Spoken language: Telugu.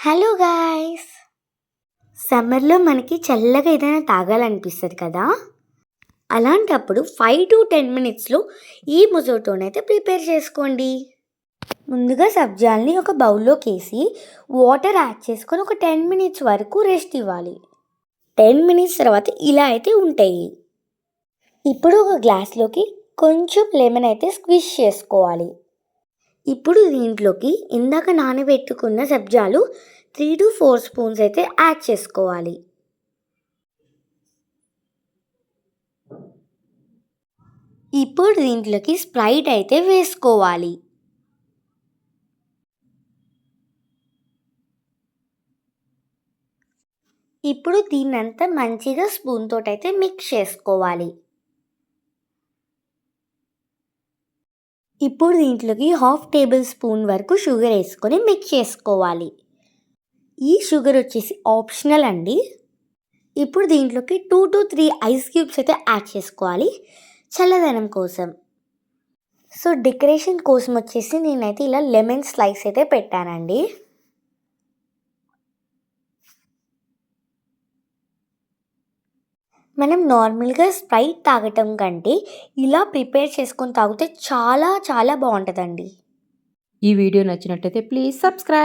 హలో గాయ్స్, సమ్మర్లో మనకి చల్లగా ఏదైనా తాగాలనిపిస్తుంది కదా. అలాంటప్పుడు 5 to 10 మినిట్స్లో ఈ మొజోటోనైతే ప్రిపేర్ చేసుకోండి. ముందుగా సబ్జాల్ని ఒక బౌల్లోకి వేసి వాటర్ యాడ్ చేసుకొని ఒక 10 మినిట్స్ వరకు రెస్ట్ ఇవ్వాలి. 10 మినిట్స్ తర్వాత ఇలా అయితే ఉంటాయి. ఇప్పుడు ఒక గ్లాస్లోకి కొంచెం లెమన్ అయితే స్క్విష్ చేసుకోవాలి. ఇప్పుడు దీంట్లోకి ఇందాక నానబెట్టుకున్న సబ్జాలు 3 to 4 స్పూన్స్ అయితే యాడ్ చేసుకోవాలి. ఇప్పుడు దీంట్లోకి స్ప్రైట్ అయితే వేసుకోవాలి. ఇప్పుడు దీన్నంతా మంచిగా స్పూన్ తోటి అయితే మిక్స్ చేసుకోవాలి. ఇప్పుడు దీంట్లోకి 1/2 టేబుల్ స్పూన్ వరకు షుగర్ వేసుకొని మిక్స్ చేసుకోవాలి. ఈ షుగర్ వచ్చేసి ఆప్షనల్ అండి. ఇప్పుడు దీంట్లోకి 2 to 3 ఐస్ క్యూబ్స్ అయితే యాడ్ చేసుకోవాలి చల్లదనం కోసం. సో డెకరేషన్ కోసం వచ్చేసి నేనైతే ఇలా లెమన్ స్లైస్ అయితే పెట్టానండి. మనం నార్మల్గా స్ప్రైట్ తాగటం కంటే ఇలా ప్రిపేర్ చేసుకొని తాగితే చాలా చాలా బాగుంటుందండి. ఈ వీడియో నచ్చినట్టయితే ప్లీజ్ సబ్స్క్రైబ్.